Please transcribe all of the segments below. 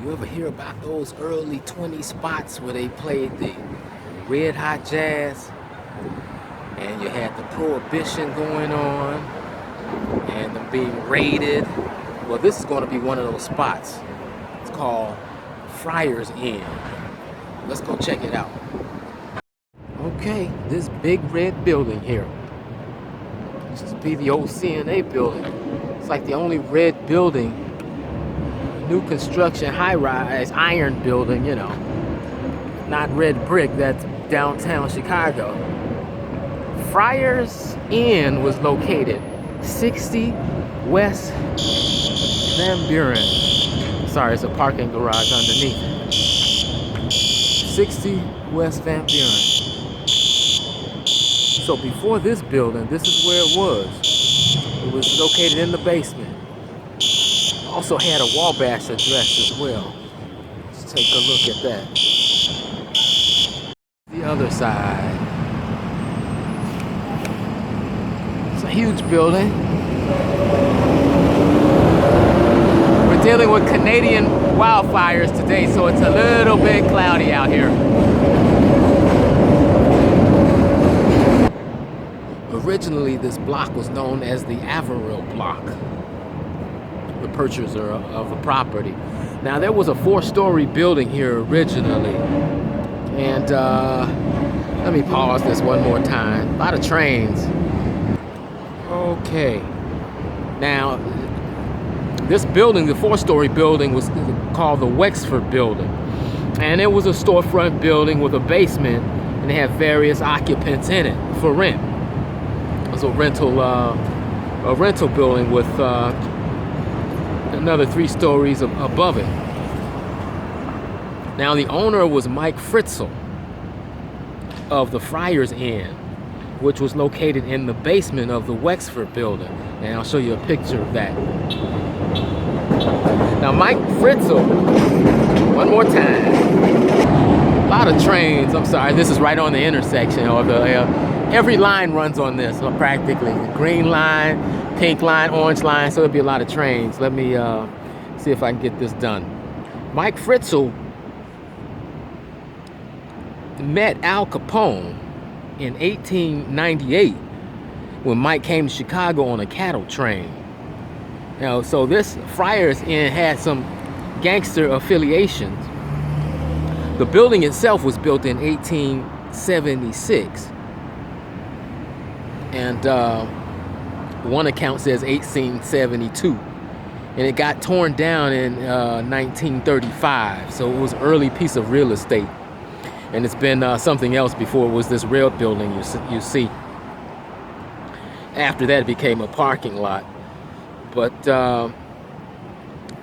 You ever hear about those early 20 spots where they played the red hot jazz and you had the prohibition going on and them being raided? Well, this is going to be one of those spots. It's called Friar's Inn. Let's go check it out. Okay, this big red building here. This used to be the old CNA building. It's like the only red building, new construction, high-rise, iron building, you know. Not red brick, that's downtown Chicago. Friar's Inn was located 60 West Van Buren. Sorry, it's a parking garage underneath. 60 West Van Buren. So before this building, this is where it was. It was located in the basement. Also had a Wabash address as well. Let's take a look at that. The other side. It's a huge building. We're dealing with Canadian wildfires today, so it's a little bit cloudy out here. Originally, this block was known as the Averill block, the purchaser of the property. Now, there was a 4-story building here originally, and let me pause this one more time. A lot of trains. Okay, now this building, the 4-story building, was called the Wexford building, and it was a storefront building with a basement, and they had various occupants in it for rent. It was a rental building with another 3 stories above it. Now, the owner was Mike Fritzel of the Friar's Inn, which was located in the basement of the Wexford building. And I'll show you a picture of that. Now, Mike Fritzel, one more time. A lot of trains. I'm sorry, this is right on the intersection, or every line runs on this, practically. The green line, pink line, orange line, so there'll be a lot of trains. Let me see if I can get this done. Mike Fritzel met Al Capone in 1898 when Mike came to Chicago on a cattle train. You know, so this Friar's Inn had some gangster affiliations. The building itself was built in 1876. And one account says 1872, and it got torn down in 1935. So it was an early piece of real estate, and it's been something else before it was this rail building you see. After that, it became a parking lot. But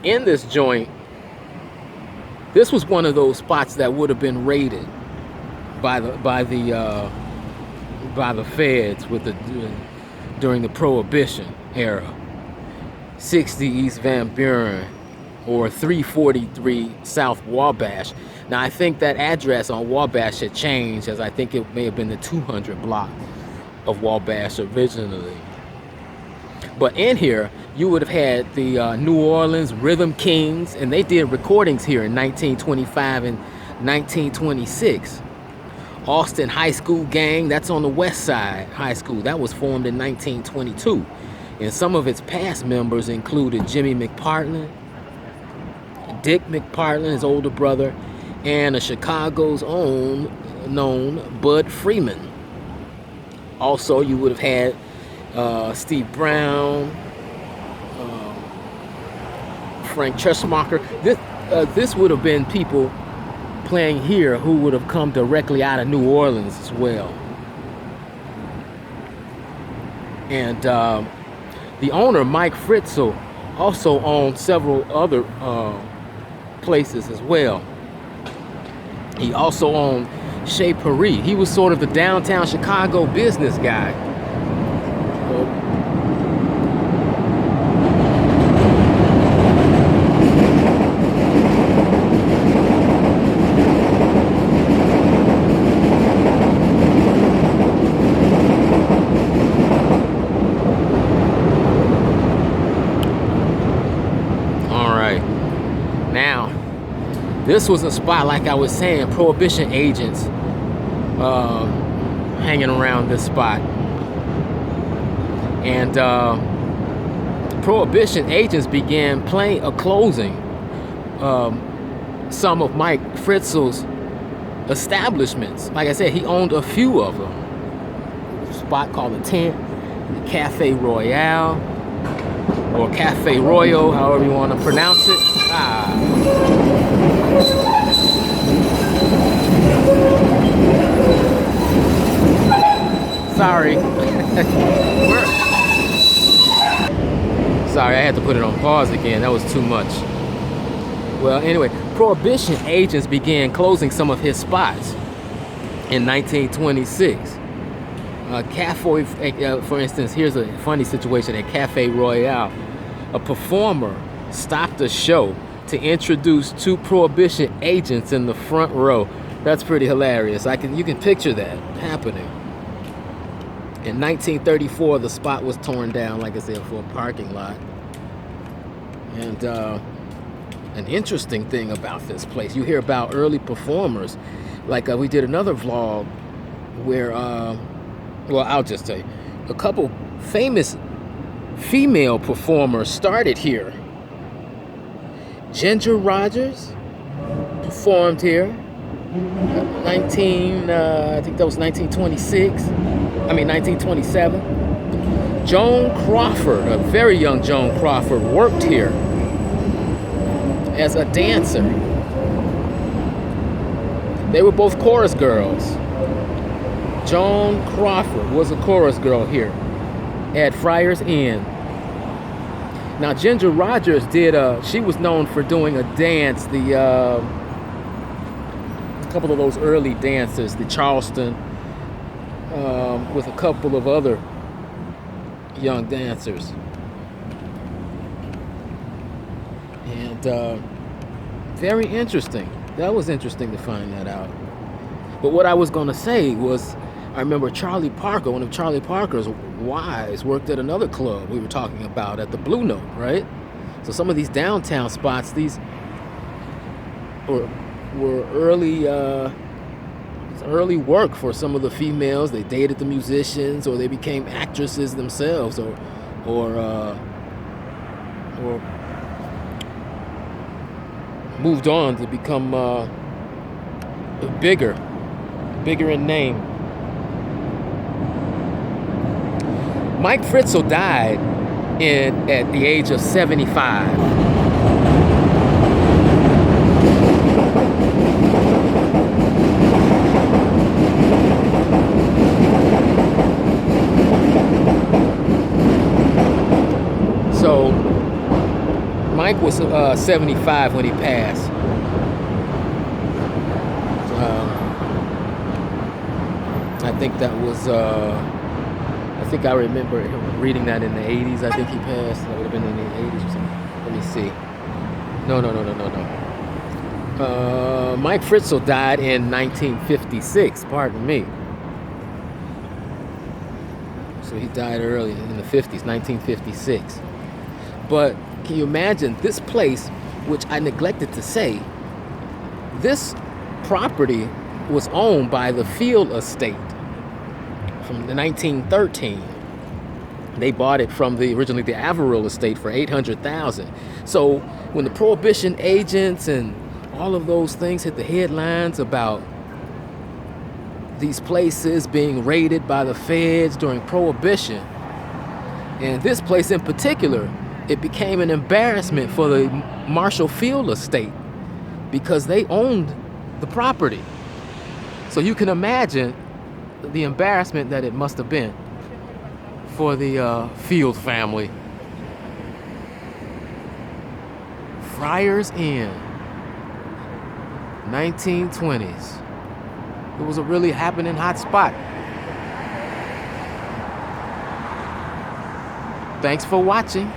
in this joint, this was one of those spots that would have been raided by the feds during the Prohibition era. 60 East Van Buren, or 343 South Wabash. Now, I think that address on Wabash had changed, as I think it may have been the 200 block of Wabash originally. But in here, you would have had the New Orleans Rhythm Kings, and they did recordings here in 1925 and 1926. Austin High School Gang, that's on the West Side High School. That was formed in 1922. And some of its past members included Jimmy McPartland, Dick McPartland, his older brother, and a Chicago's own known Bud Freeman. Also, you would have had Steve Brown, Frank Teschemacher. This would have been people playing here who would have come directly out of New Orleans as well. And the owner, Mike Fritzel, also owned several other places as well. He also owned Chez Paris. He was sort of the downtown Chicago business guy. Now, This was a spot, like I was saying, prohibition agents hanging around this spot. And prohibition agents began closing some of Mike Fritzel's establishments. Like I said, he owned a few of them. A spot called the Tent, the Cafe Royale, or Cafe Royal, however you want to pronounce it. Sorry. Sorry, I had to put it on pause again. That was too much. Well, anyway, prohibition agents began closing some of his spots in 1926. Cafe, for instance, here's a funny situation at Cafe Royale. A performer stopped a show to introduce two prohibition agents in the front row. That's pretty hilarious. You can picture that happening. In 1934, the spot was torn down, like I said, for a parking lot. And an interesting thing about this place, you hear about early performers. Like we did another vlog where, well, I'll just tell you, a couple famous female performers started here. Ginger Rogers performed here. I think that was 1927. Joan Crawford, a very young Joan Crawford, worked here as a dancer. They were both chorus girls. Joan Crawford was a chorus girl here at Friar's Inn. Now Ginger Rogers she was known for doing a dance, a couple of those early dances, the Charleston, with a couple of other young dancers. And very interesting. That was interesting to find that out. But what I was going to say was, I remember Charlie Parker, one of Charlie Parker's wives, worked at another club we were talking about at the Blue Note, right? So some of these downtown spots, these were early work for some of the females. They dated the musicians, or they became actresses themselves, or moved on to become bigger in name. Mike Fritzel died at the age of 75. So Mike was 75 when he passed. I think that was, I think I remember reading that in the 80s. I think he passed. That would have been in the 80s or something. Let me see. No. Mike Fritzel died in 1956, pardon me. So he died early in the 50s, 1956. But can you imagine this place, which I neglected to say, this property was owned by the Field Estate from the 1913. They bought it from originally the Averill Estate for $800,000. So when the prohibition agents and all of those things hit the headlines about these places being raided by the feds during prohibition, and this place in particular, it became an embarrassment for the Marshall Field Estate because they owned the property. So you can imagine the embarrassment that it must have been for the Field family. Friar's Inn, 1920s. It was a really happening hot spot. Thanks for watching.